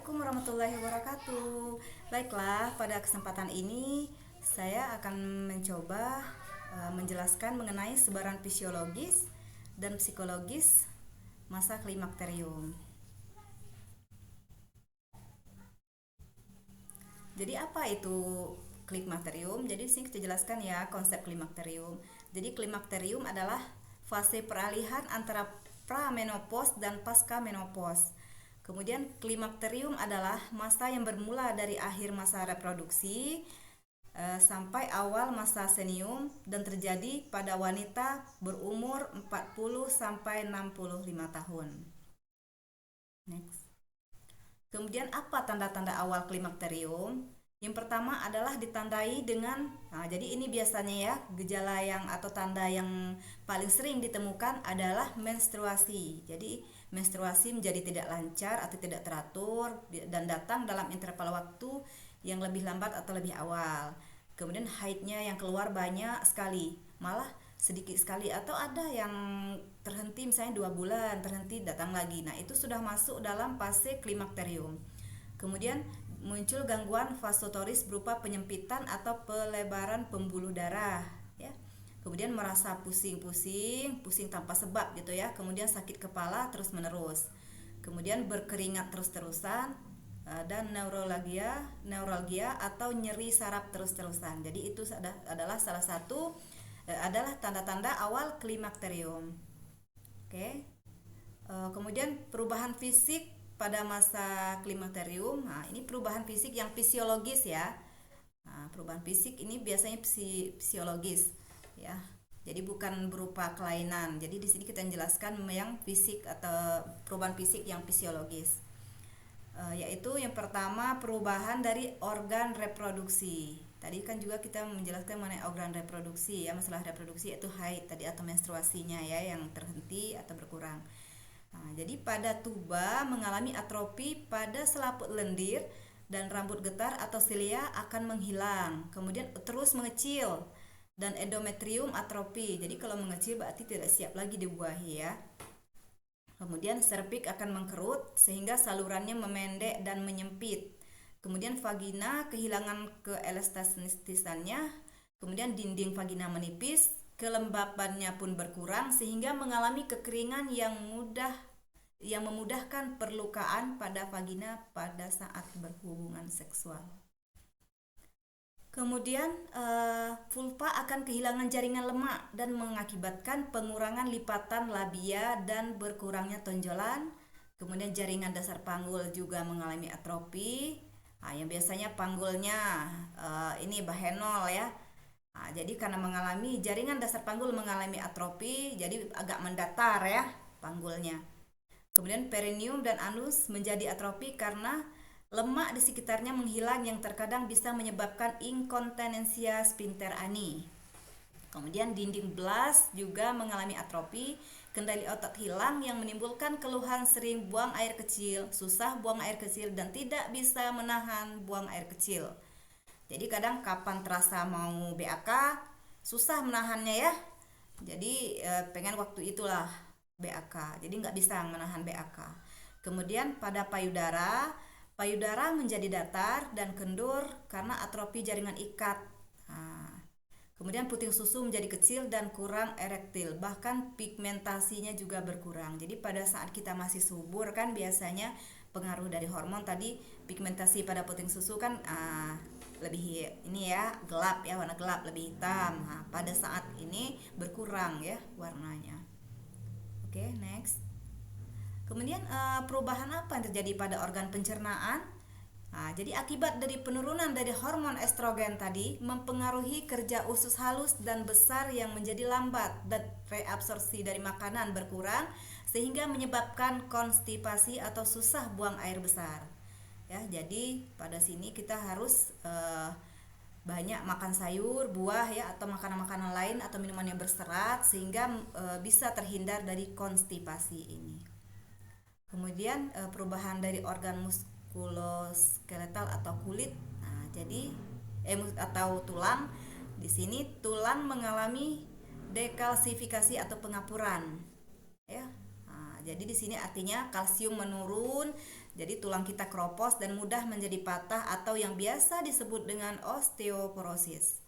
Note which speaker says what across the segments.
Speaker 1: Assalamualaikum warahmatullahi wabarakatuh. Baiklah, pada kesempatan ini saya akan mencoba menjelaskan mengenai sebaran fisiologis dan psikologis masa klimakterium. Jadi apa itu klimakterium? Jadi di sini kita jelaskan ya konsep klimakterium. Jadi klimakterium adalah fase peralihan antara pramenopause dan pasca menopause. Kemudian klimakterium adalah masa yang bermula dari akhir masa reproduksi sampai awal masa senium dan terjadi pada wanita berumur 40 sampai 65 tahun. Next. Kemudian apa tanda-tanda awal klimakterium? Yang pertama adalah ditandai dengan, jadi ini biasanya ya gejala yang atau tanda yang paling sering ditemukan adalah menstruasi. Jadi menstruasi menjadi tidak lancar atau tidak teratur dan datang dalam interval waktu yang lebih lambat atau lebih awal. Kemudian haidnya yang keluar banyak sekali, malah sedikit sekali atau ada yang terhenti misalnya 2 bulan terhenti datang lagi. Nah itu sudah masuk dalam fase klimakterium. Kemudian muncul gangguan vasotoris berupa penyempitan atau pelebaran pembuluh darah ya. Kemudian merasa pusing tanpa sebab gitu ya. Kemudian sakit kepala terus menerus. Kemudian berkeringat terus-terusan dan neuralgia atau nyeri saraf terus-terusan. Jadi itu adalah salah satu adalah tanda-tanda awal klimakterium. Oke. Kemudian perubahan fisik pada masa klimakterium. Nah, ini perubahan fisik yang fisiologis ya. Nah, perubahan fisik ini biasanya fisiologis ya. Jadi bukan berupa kelainan. Jadi di sini kita menjelaskan yang fisik atau perubahan fisik yang fisiologis. Yaitu yang pertama perubahan dari organ reproduksi. Tadi kan juga kita menjelaskan mengenai organ reproduksi ya, masalah reproduksi yaitu haid tadi atau menstruasinya ya yang terhenti atau berkurang. Nah, jadi pada tuba mengalami atrofi pada selaput lendir dan rambut getar atau silia akan menghilang, kemudian terus mengecil dan endometrium atrofi. Jadi kalau mengecil berarti tidak siap lagi dibuahi ya. Kemudian serviks akan mengkerut sehingga salurannya memendek dan menyempit. Kemudian vagina kehilangan keelastisisannya. Kemudian dinding vagina menipis, kelembabannya pun berkurang sehingga mengalami kekeringan yang memudahkan perlukaan pada vagina pada saat berhubungan seksual. Kemudian vulva akan kehilangan jaringan lemak dan mengakibatkan pengurangan lipatan labia dan berkurangnya tonjolan. Kemudian jaringan dasar panggul juga mengalami atrofi. Nah, yang biasanya panggulnya ini bahenol ya. Nah, jadi karena mengalami jaringan dasar panggul mengalami atrofi, jadi agak mendatar ya panggulnya. Kemudian perineum dan anus menjadi atrofi karena lemak di sekitarnya menghilang yang terkadang bisa menyebabkan inkontinensia sphincter ani. Kemudian dinding blas juga mengalami atrofi, kendali otot hilang yang menimbulkan keluhan sering buang air kecil, susah buang air kecil dan tidak bisa menahan buang air kecil. Jadi kadang kapan terasa mau BAK susah menahannya ya. Jadi pengen waktu itulah BAK. Jadi nggak bisa menahan BAK. Kemudian pada payudara menjadi datar dan kendur karena atrofi jaringan ikat. Nah, kemudian puting susu menjadi kecil dan kurang erektil, bahkan pigmentasinya juga berkurang. Jadi pada saat kita masih subur kan biasanya pengaruh dari hormon tadi pigmentasi pada puting susu kan lebih ini ya gelap ya, warna gelap lebih hitam. Nah, pada saat ini berkurang ya warnanya. Oke, next. Kemudian perubahan apa yang terjadi pada organ pencernaan? Nah, jadi akibat dari penurunan dari hormon estrogen tadi mempengaruhi kerja usus halus dan besar yang menjadi lambat dan reabsorpsi dari makanan berkurang sehingga menyebabkan konstipasi atau susah buang air besar. Ya, jadi pada sini kita harus banyak makan sayur, buah ya atau makanan-makanan lain atau minuman yang berserat sehingga bisa terhindar dari konstipasi ini. Kemudian perubahan dari organ muskuloskeletal atau kulit. Nah, jadi atau tulang. Di sini tulang mengalami dekalsifikasi atau pengapuran. Ya. Nah, jadi di sini artinya kalsium menurun Jadi tulang kita keropos dan mudah menjadi patah atau yang biasa disebut dengan osteoporosis.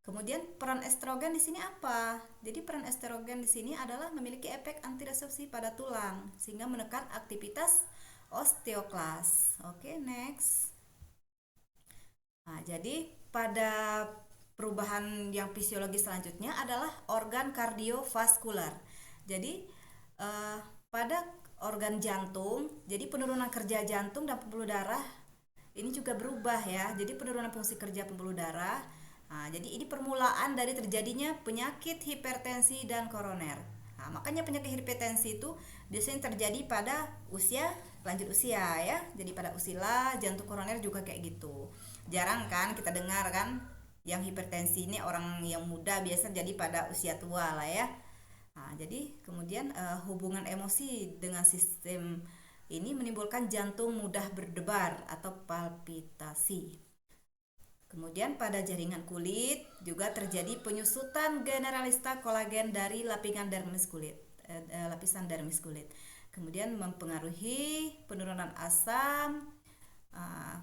Speaker 1: Kemudian peran estrogen di sini apa? Jadi peran estrogen di sini adalah memiliki efek antiresorpsi pada tulang sehingga menekan aktivitas osteoklas. Oke, next. Nah, jadi pada perubahan yang fisiologis selanjutnya adalah organ kardiovaskular. Jadi pada organ jantung, jadi penurunan kerja jantung dan pembuluh darah ini juga berubah ya. Jadi penurunan fungsi kerja pembuluh darah. Nah, jadi ini permulaan dari terjadinya penyakit hipertensi dan koroner. Nah, makanya penyakit hipertensi itu biasanya terjadi pada lanjut usia ya. Jadi pada usia jantung koroner juga kayak gitu. Jarang kan kita dengar kan yang hipertensi ini orang yang muda, biasa jadi pada usia tua lah ya. Nah, jadi kemudian hubungan emosi dengan sistem ini menimbulkan jantung mudah berdebar atau palpitasi. Kemudian pada jaringan kulit juga terjadi penyusutan generalista kolagen dari lapisan dermis kulit. Kemudian mempengaruhi penurunan asam.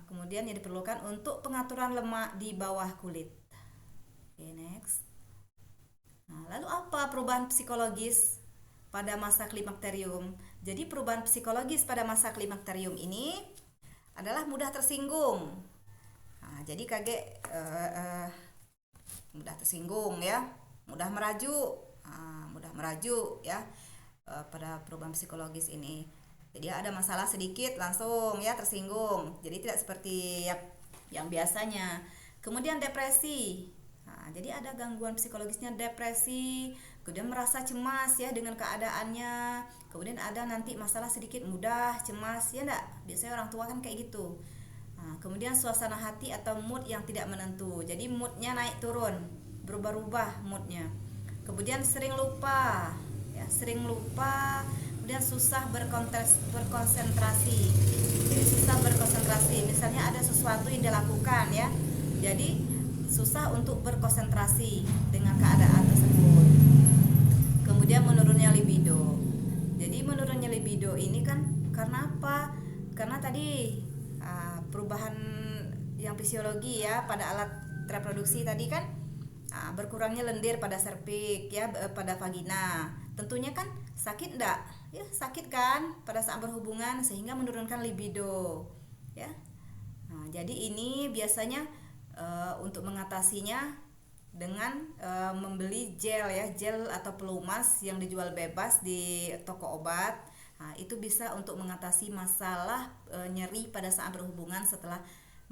Speaker 1: Kemudian yang diperlukan untuk pengaturan lemak di bawah kulit. Oke, next. Nah, lalu apa perubahan psikologis pada masa klimakterium? Jadi perubahan psikologis pada masa klimakterium ini adalah mudah tersinggung. Nah, jadi mudah tersinggung ya, mudah meraju ya pada perubahan psikologis ini. Jadi ada masalah sedikit langsung ya tersinggung. Jadi tidak seperti yang biasanya. Kemudian depresi. Nah, jadi ada gangguan psikologisnya depresi, kemudian merasa cemas ya dengan keadaannya. Kemudian ada nanti masalah sedikit mudah cemas ya enggak? Biasanya orang tua kan kayak gitu. Nah, kemudian suasana hati atau mood yang tidak menentu. Jadi moodnya naik turun, berubah-ubah moodnya. Kemudian sering lupa, kemudian susah berkonsentrasi. Jadi susah berkonsentrasi. Misalnya ada sesuatu yang dilakukan ya. Jadi susah untuk berkonsentrasi dengan keadaan tersebut. Kemudian menurunnya libido. Jadi menurunnya libido ini kan karena apa? Karena tadi perubahan yang fisiologi ya pada alat reproduksi tadi kan berkurangnya lendir pada serviks ya, pada vagina. Tentunya kan sakit enggak? Ya, sakit kan pada saat berhubungan sehingga menurunkan libido ya. Nah, jadi ini biasanya untuk mengatasinya dengan membeli gel atau pelumas yang dijual bebas di toko obat. Nah, itu bisa untuk mengatasi masalah nyeri pada saat berhubungan setelah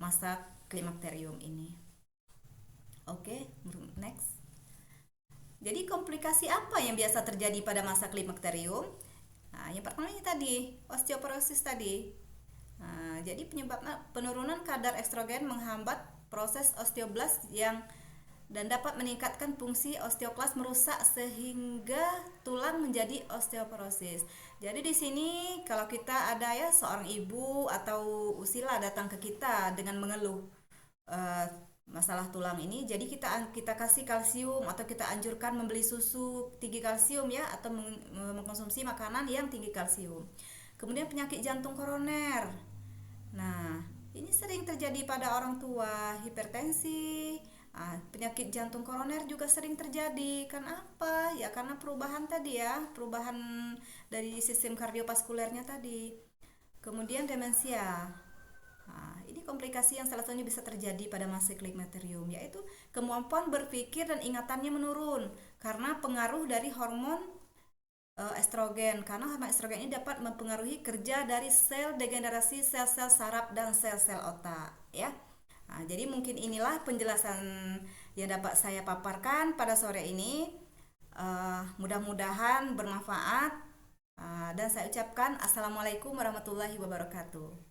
Speaker 1: masa klimakterium ini. Oke, next. Jadi komplikasi apa yang biasa terjadi pada masa klimakterium? Nah, yang pertama ini tadi, osteoporosis tadi. Nah, jadi penyebabnya penurunan kadar estrogen menghambat proses osteoblast dan dapat meningkatkan fungsi osteoklas, merusak sehingga tulang menjadi osteoporosis. Jadi di sini kalau kita ada ya seorang ibu atau usila datang ke kita dengan mengeluh masalah tulang ini, jadi kita kasih kalsium atau kita anjurkan membeli susu tinggi kalsium ya, atau mengkonsumsi makanan yang tinggi kalsium. Kemudian penyakit jantung koroner. Nah, ini sering terjadi pada orang tua, hipertensi. Penyakit jantung koroner juga sering terjadi. Karena apa? Ya karena perubahan tadi ya, perubahan dari sistem kardiovaskulernya tadi. Kemudian demensia. Ini komplikasi yang salah satunya bisa terjadi pada masa klimakterium, yaitu kemampuan berpikir dan ingatannya menurun karena pengaruh dari hormon estrogen. Karena hormon estrogen ini dapat mempengaruhi kerja dari sel degenerasi, sel-sel saraf dan sel-sel otak ya. Jadi mungkin inilah penjelasan yang dapat saya paparkan pada sore ini. Mudah-mudahan bermanfaat, dan saya ucapkan assalamualaikum warahmatullahi wabarakatuh.